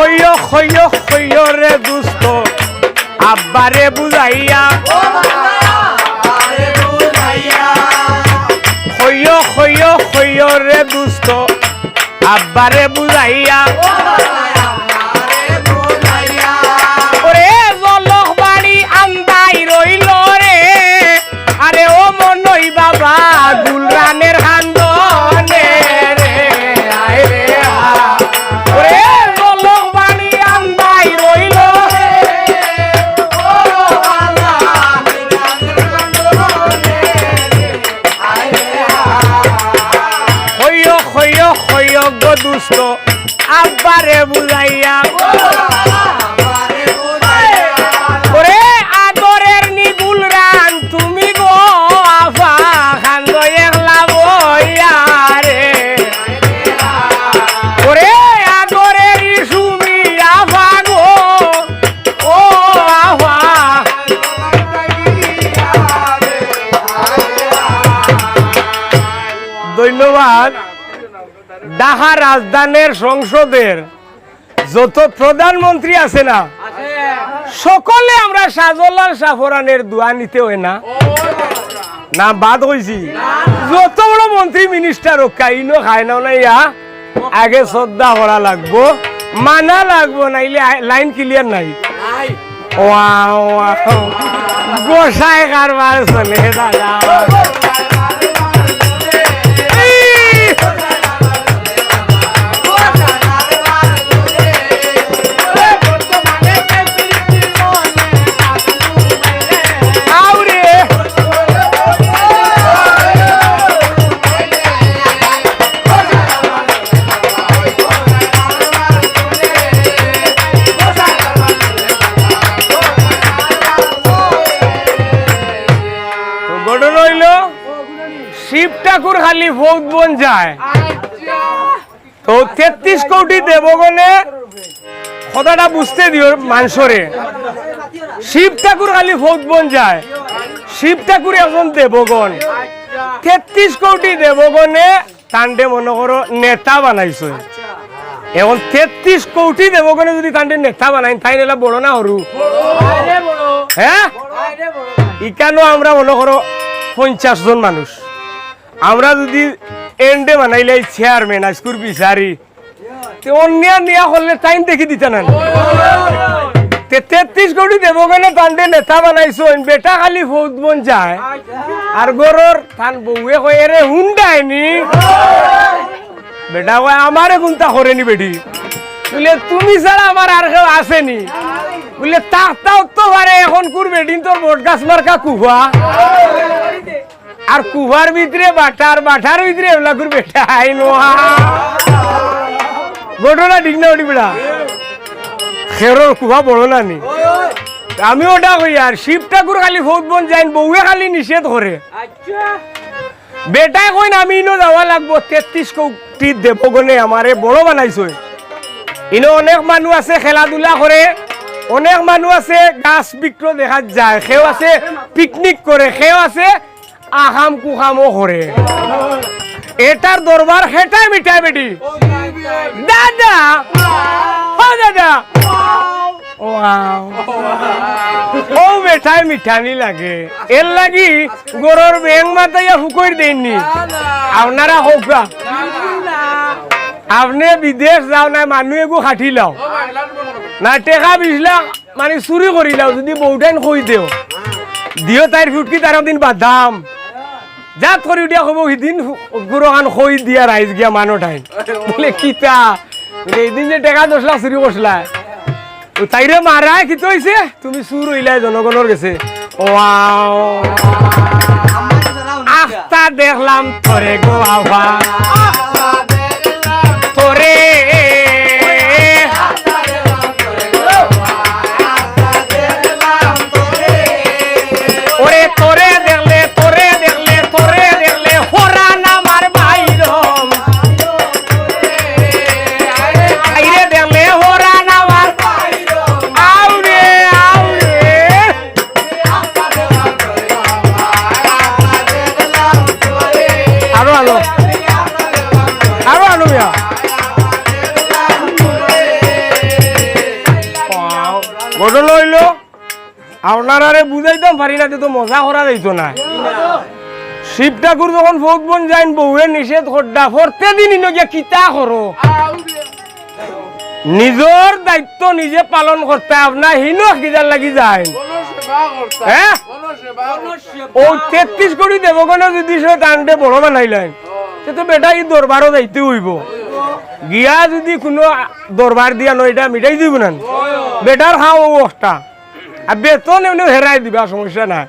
হইয় রে দুষ্ট আব্বারে বুঝাইয়া হইয় রে দুষ্ট আব্বারে বুঝাইয়া ওরে জলক বাড়ি আন্দাই রইল রে আরে ও মনই বাবা গুলরানের খান্দনে রে আয় রে ওরে জলক বাড়ি আন্দাই রইল রে ও বাবা আয় রে হইয় গো দুষ্ট আব্বারে বুঝাইয়া ওরে আদরের নিগুল রান তুমি গো আফা খান্দ একলা বইয়া রে ওরে আদরের সুমি আফা গো ও আফা ধন্যবাদ। ঢাকা রাজধানীর সংসদের যত প্রধানমন্ত্রী আছে না সকলে আমরা শাহজালাল শাহফরানের দোয়া নিতে হয় না না বাদ হয়েছি যত বড় মন্ত্রী মিনিস্টার কাইনো খায় না ইয়া আগে শ্রদ্ধা করা লাগবো মানা লাগবো নাইলে লাইন ক্লিয়ার নাই গোসাই কারবার চলে দাদা শিব ঠাকুর খালি ভোট বন যায় তো 33 কোটি দেবগণে কথাটা বুঝতে দিও মানুষরে শিব ঠাকুর খালি ভোট বন যায় শিব ঠাকুর এখন দেবগণ 33 কোটি দেবগণে তান্ডে মনে করো নেতা বানাইছে এখন 33 কোটি দেবগণে যদি তান্ডে নেতা বানাই তাই নেলা বড় না হরু হ্যাঁ ইকানো আমরা মনে করো 50 জন মানুষ আমরা যদি এন্ডে বানাইলে চেয়ারম্যান আজকুর বিচারি অন্য নিয়া করলে টাইম দেখি দিতে না 33 কোটি দেবগণে তান্ডে নেতা বানাইছো বেটা খালি ভোট বন যায় আর গরর থান বউয়ে কয় এরে হুন্ডায়নি বেটা কয় আমারে গুনতা করেনি বেটি বলে তুমি ছাড়া আমার আর কেউ আসেনি বলে তাও তো পারে এখন কুর বেটিন তোর ভোট গাছ মার্কা কুহা আর কুহার ভিতরে বাটার ভিতরে এগুলা করে বেটা আইনো ঘটনা ঠিক না ওটি বেটা খেরোর কুহা বড় না নি আমি ওটা কই আর শিব ঠাকুর খালি ভোট বন যাইন বউয়ে খালি নিষেধ করে বেটাই কইন আমি ইনো যাওয়া লাগবো 33 কোটি দেবগণে আমারে বড় বানাইছো ইনো অনেক মানুষ আছে খেলাধুলা করে অনেক মানুষ আছে গাছ বিক্র দেখা যায় সেও আছে পিকনিক করে সেও আছে আহাম কুহামও করে এটার দরবার হেটাই মিঠাই বেটি দাদা ও দাদা ও বেটাই মিঠানি লাগে এর লাগি গরুর ব্যাং মাথাইয়া হুকর দেননি আপনারা হোক আপনি বিদেশ যাও না মানুষ এগো খাটি লাও না টেকা 20 লাখ মানে চুরি করি লাও যদি বউটাইন কই দেও দিও তাইর ফুটকি তার দিন বাদাম যা করি উঠিয়া হব সিদিন গুরুখান কই দিয়া রাইজ গিয়া মানুহ ঠাইন বলে কিতা এইদিন যে টেকা 10 লাখ চুরি করছিলা তাইরে মারাই কি হইছে তুমি চুর হইলাই জনগণের গেছে আস্তা দেখলাম তোরে গো আভা তোরে ওরে তোরে দেখলে তোরে দেখলে তোরে দেখলে হোরা নামার বাইরম আইরে দেখলে হোরা নামার আউরে আউরে আরো আলো আরো আলো মিয়া আপনারা বুঝাইতাম পারি না তো মজা করা যাইতো না শিব ঠাকুর যখন ফৌত বন যাইন বউয়ের নিষেধ করডা ফরতে দিন গিয়া কিতা করো নিজের দায়িত্ব নিজে পালন করতে আপনার হিনো কিজার লাগি যায় হ্যাঁ ও 33 কোটি দেবগণে যদি সে টানতে বড় বানাইলেন সে তো বেটা এই দরবারও যাইতে হইব গিয়া যদি কোনো দরবার দিয়া নয় এটা মিটাই দিব না বেটার খাও অবস্থা আর বেতন এমনি হেরাই দিবা সমস্যা না